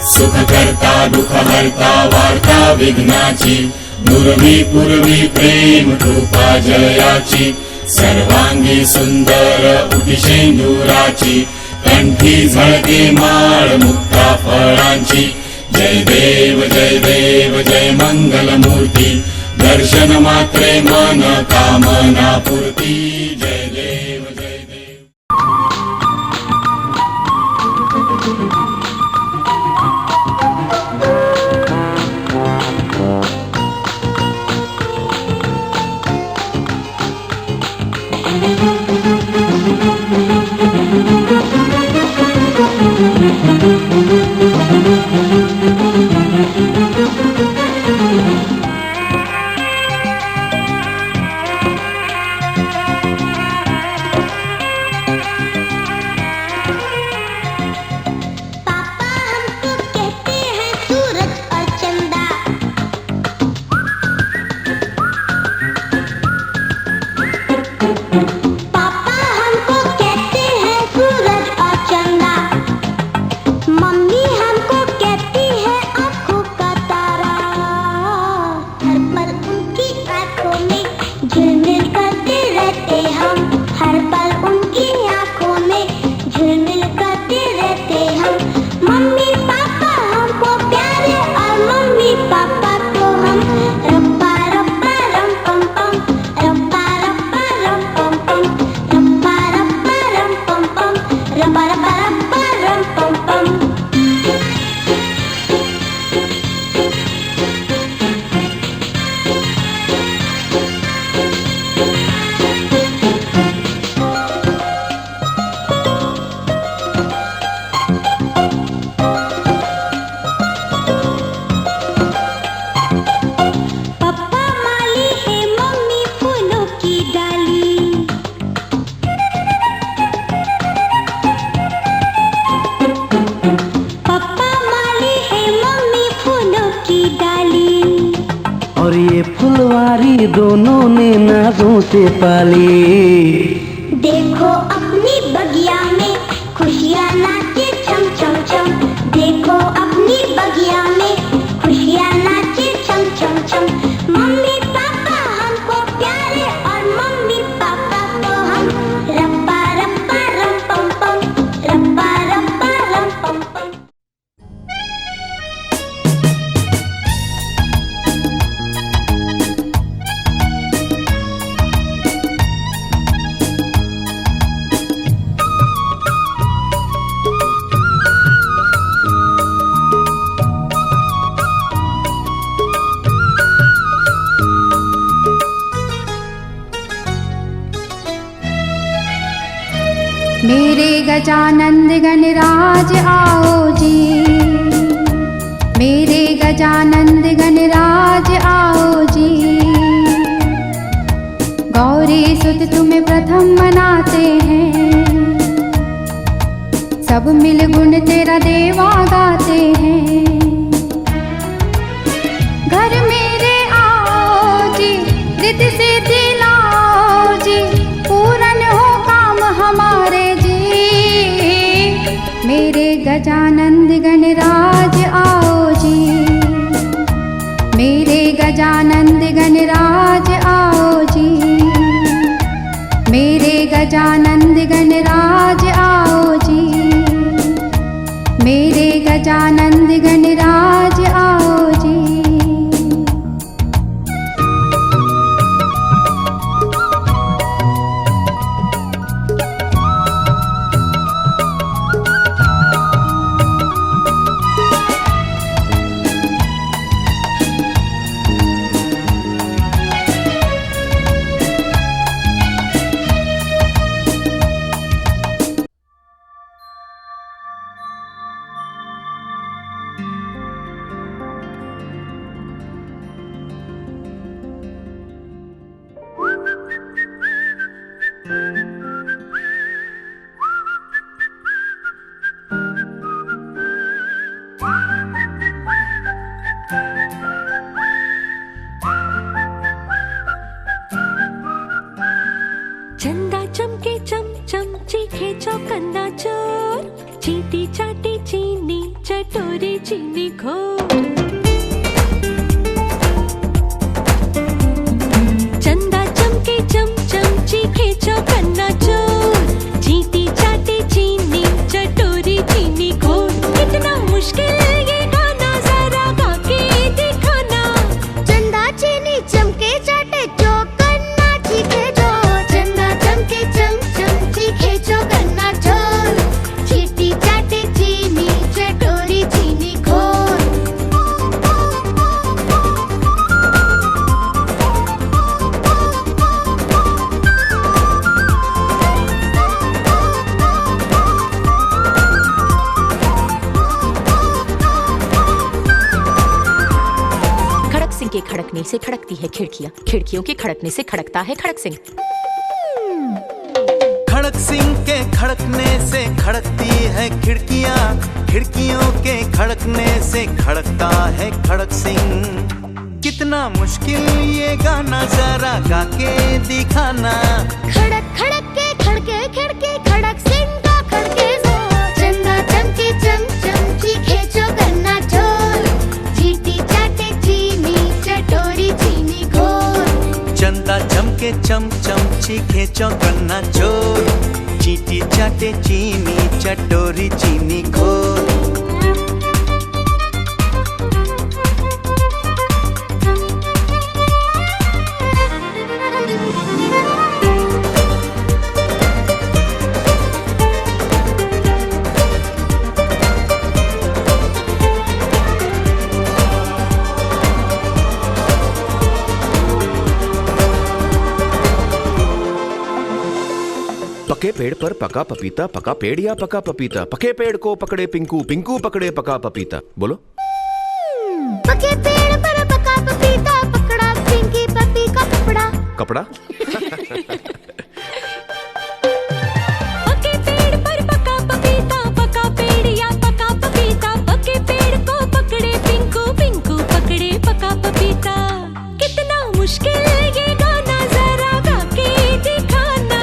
सुखकर्ता दुःखहर्ता वार्ता विघ्नाची, नुरवी पूर्वी प्रेम कृपा जयाची, सर्वांगी सुंदर उटिशेंदुराची, कंठी झळके माळ मुक्ता फळांची। जय देव जय देव जय मंगल मूर्ती, दर्शन मात्रे मन कामना पूर्ती। जय देव जय देव। और ये फुलवारी दोनों ने नाजों से पाली। देखो अपनी बगिया में खुशियाँ नाचे छम छम छम, देखो अपनी बगिया में खुशियाँ नाचे छम छम छम। मम्मी पापा हमको प्यारे और मम्मी पापा को हम रप्पा रप्पा रम पम पम, रप्पा रप्पा रम पम पम। मेरे गजानंद गणराज आओ जी, मेरे गजानंद गणराज आओ जी। गौरी सुत तुम्हें प्रथम मनाते हैं, सब मिल गुण तेरा देवा गाते हैं। घर मेरे आओ जी, रिद्धि सिद्धि लाओ जी, पूरन हो काम हमारे जी। मेरे गजानंद गणराज आओ जी, मेरे गजानंद गणराज आओ जी, मेरे गजानंद गणराज आओ जी, मेरे गजानंद गणराज आओ जी। चंदा चमके चम चम, चीखे चौकन्ना चोर, चींटी चाटी चीनी चटोरी चीनी घोर। चंदा चमके चमचम चीखे चौकन्ना चोर। चींटी चाटे चीनी चटोरी चीनी घोर। कितना मुश्किल ये गाना जरा गा के दिखाना। चंदा चीनी चमके चाटे चौकन्ना चीखे चोर। चंदा चमके चमचम चीखे चौकन्ना चोर। चींटी चाटे चीनी चटोरी चीनी घोर। खड़क सिंह के खड़कने से खड़कती है खिड़कियां। खिड़कियों के खड़कने से खड़कता है खड़क सिंह। खड़क सिंह के खड़कने से खड़कती है खिड़कियां। खिड़कियों के खड़कने से खड़कता है खड़क सिंह। कितना मुश्किल ये गाना जरा गा के दिखाना। खड़क खड़क के खड़के खिड़की खड़क सिंह का खड़के जोर। चंदा चमके चमचम चीखे चौकन्ना चोर। चींटी चाटे चीनी चटोरी चीनी घोर। चंदा चमके चमचम चीखे चौकन्ना चोर। चींटी चाटे चीनी चटोरी चीनी घोर। पके पेड़ पर पका पपीता, पका पेड़ या पका पपीता। पके पेड़ को पकड़े पिंकू, पिंकू पकड़े पका पपीता। बोलो। पके पेड़ पर पका पपीता, पकड़ा पिंकी पपी का कपड़ा। कपड़ा। पके पेड़ पर पका पपीता, पका पेड़ या पका पपीता। पके पेड़ को पकड़े पिंकू, पिंकू पकड़े पका पपीता। कितना मुश्किल ये गाना जरा गा के दिखाना।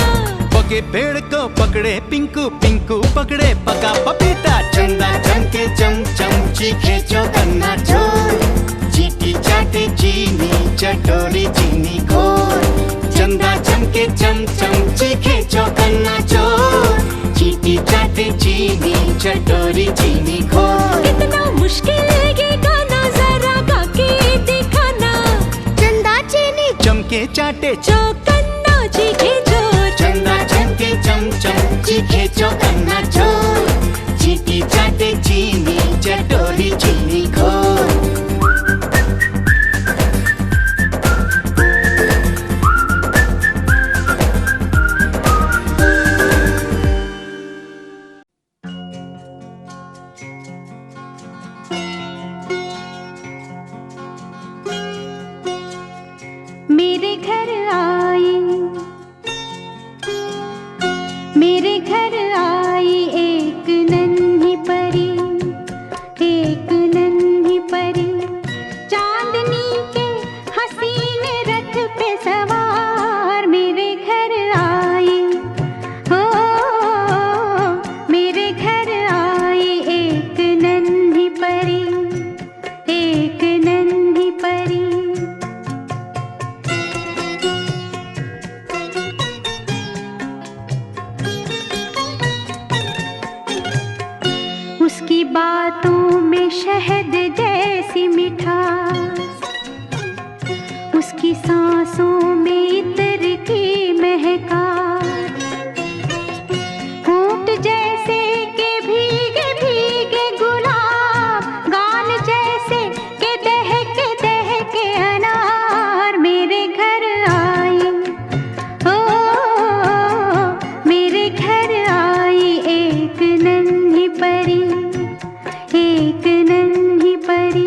पके पेड़ को पकड़े पिंकू, पिंकू पकड़े पका पपीता। चंदा चमके चमचम चीखे चौकन्ना चोर। चींटी चाटे चीनी चटोरी चीनी घोर। चंदा चमके चमचम चीखे चौकन्ना चोर। चींटी चाटे चीनी चटोरी चीनी घोर। कितना मुश्किल ये गाना जरा गा के दिखाना। चंदा चीनी चमके चाटे चौकन्ना चीखे चोर। चंदा चमके चमचम चीखे चौकन्ना चोर। चींटी चाटे चीनी चटोरी चीनी घोर। मेरे घर आई, मेरे घर आई एक नन्ही परी, एक नन्ही परी। चांदनी के हसीन रथ पे सवार मेरे घर आई। हो मेरे घर आई एक नन्ही परी, एक नन्ही परी। उसकी बातों में शहद जैसी मिठास, उसकी सांसों में इत्र की महकास। होंठ जैसे के भीगे भीगे गुलाब, गाल जैसे के दहके अनार मेरे घर आई। ओ मेरे घर आई एक नन्ही परी, एक नन्ही परी।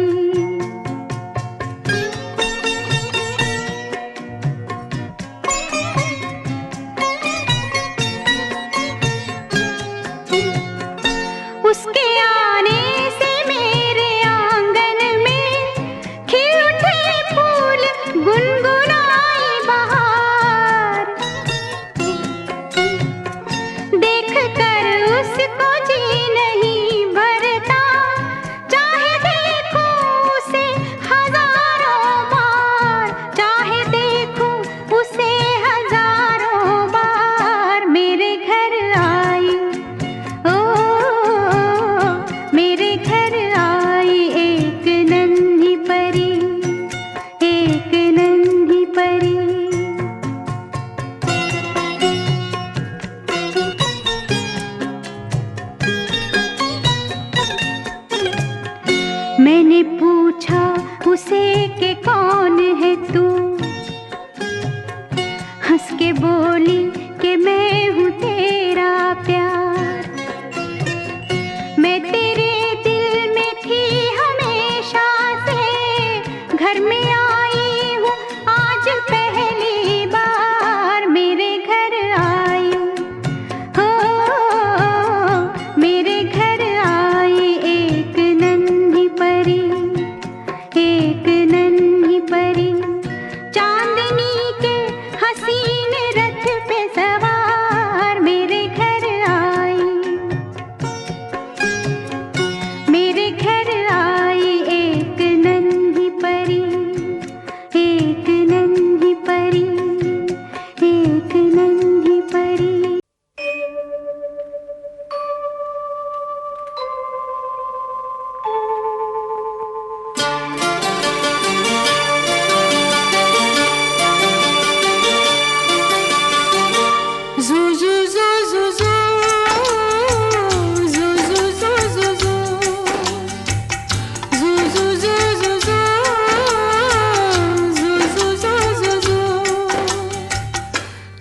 ने पूछा उसे कि कौन है तू, हंस के बोली कि मैं हूँ तेरा प्यार। मैं तेरे दिल में थी हमेशा से, घर में आई हूँ आज पहली बार। मेरे घर आई हो, मेरे घर आई एक नन्ही परी, एक नन्ही परी, चांदनी के हसीन रथ पे सवार। मेरे घर आई, मेरे घर आई एक नन्ही परी, एक नन्ही परी, एक नन्ही परी।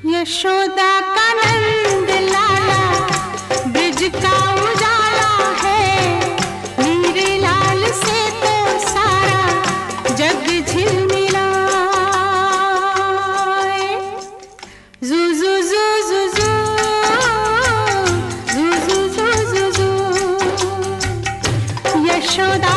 यशोदा का नंद लाला ब्रिज का उजाला है, मेरे लाल से तो सारा जग झिलमिलाए। जू जू जू जू जू, जू जू जू जू जू, यशोदा